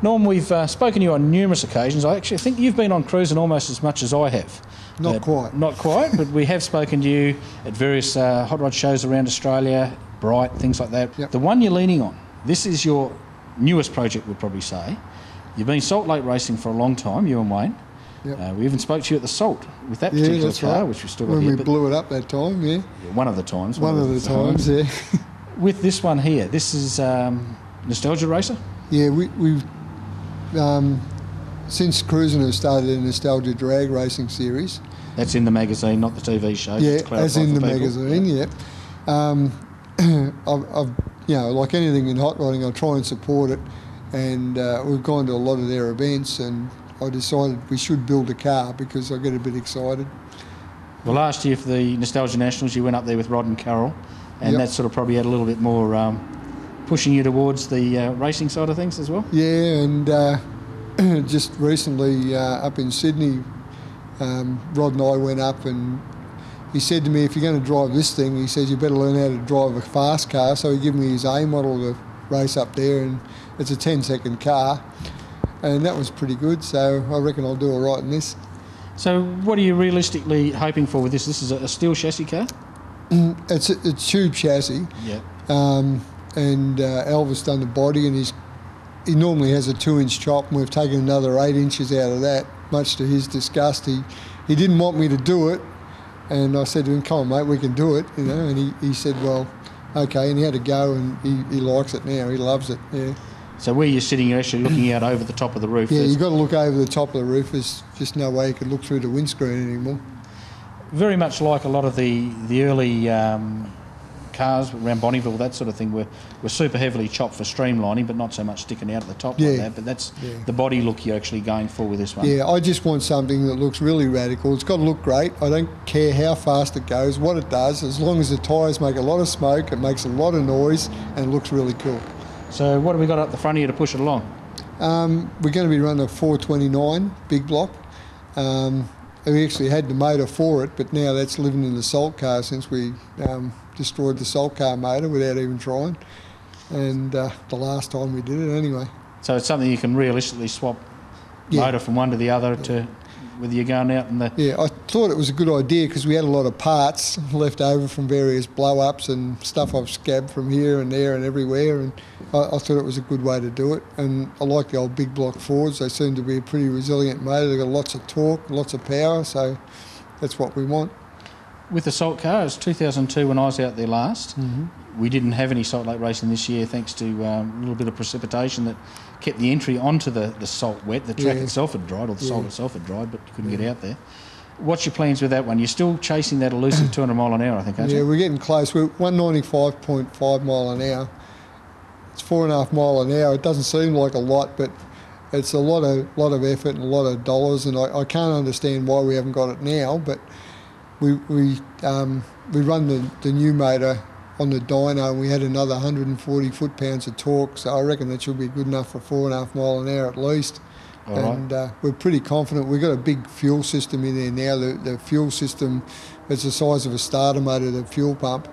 Norm, we've spoken to you on numerous occasions. I actually think you've been on Cruizin almost as much as I have. Not quite. Not quite, but we have spoken to you at various hot rod shows around Australia, Bright, things like that. Yep. The one you're leaning on, this is your newest project, we'd probably say. You've been Salt Lake racing for a long time, you and Wayne. Yep. We even spoke to you at the Salt with that particular car, right. which we still got when here. we blew it up that time, yeah. One of the times. One of the times, yeah. With this one here, this is Nostalgia Racer? Yeah, we've since Cruizin has started a Nostalgia drag racing series. That's in the magazine, not the TV show. Yeah, as in the magazine, yeah. I've you know, like anything in hot rodding, I try and support it, and we've gone to a lot of their events, and I decided we should build a car because I get a bit excited. Well, last year for the Nostalgia Nationals, you went up there with Rod and Carol, and yep. that sort of probably had a little bit more pushing you towards the racing side of things as well? Yeah, and just recently up in Sydney, Rod and I went up, and he said to me, if you're going to drive this thing, he says, you better learn how to drive a fast car. So he gave me his A model to race up there, and it's a 10-second car, and that was pretty good, so I reckon I'll do all right in this. So what are you realistically hoping for with this? This is a steel chassis car? It's a tube chassis. Yeah. And Elvis done the body, and he normally has a 2-inch chop, and we've taken another 8 inches out of that, much to his disgust. He didn't want me to do it, and I said to him, come on mate, we can do it, you know, and he said, well, okay, and he had to go, and he likes it now, he loves it, yeah. So where you're sitting, you're actually looking out over the top of the roof. Yeah, you've got to look over the top of the roof. There's just no way you could look through the windscreen anymore. Very much like a lot of the early cars around Bonneville, that sort of thing, were super heavily chopped for streamlining, but not so much sticking out at the top like that. But that's the body look you're actually going for with this one. Yeah, I just want something that looks really radical. It's got to look great. I don't care how fast it goes, what it does, as long as the tyres make a lot of smoke, it makes a lot of noise, and it looks really cool. So what have we got up the front here to push it along? We're going to be running a 429 big block. We actually had the motor for it, but now that's living in the salt car since we destroyed the salt car motor without even trying. And the last time we did it anyway. So it's something you can realistically swap motor from one to the other to whether you're going out in the... Yeah, I thought it was a good idea because we had a lot of parts left over from various blow-ups and stuff I've scabbed from here and there and everywhere, and I thought it was a good way to do it. And I like the old big block Fords. They seem to be a pretty resilient motor. They've got lots of torque, lots of power, so that's what we want. With the salt car, it was 2002 when I was out there last. We didn't have any Salt Lake racing this year thanks to a little bit of precipitation that kept the entry onto the salt wet. The track itself had dried, or the salt itself had dried, but you couldn't get out there. What's your plans with that one? You're still chasing that elusive 200 mile an hour, I think, aren't you? Yeah, we're getting close. We're 195.5 mile an hour. It's 4.5 mile an hour. It doesn't seem like a lot, but it's a lot of effort and a lot of dollars, and I can't understand why we haven't got it now, but we run the new motor on the dyno, and we had another 140 foot-pounds of torque, so I reckon that should be good enough for 4.5 mile an hour at least. And we're pretty confident. We've got a big fuel system in there now. The fuel system is the size of a starter motor, the fuel pump,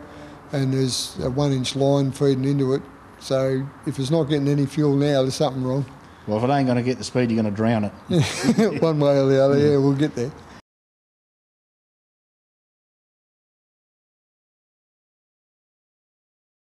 and there's a 1-inch line feeding into it. So if it's not getting any fuel now, there's something wrong. Well, if it ain't going to get the speed, you're going to drown it. One way or the other, yeah, we'll get there.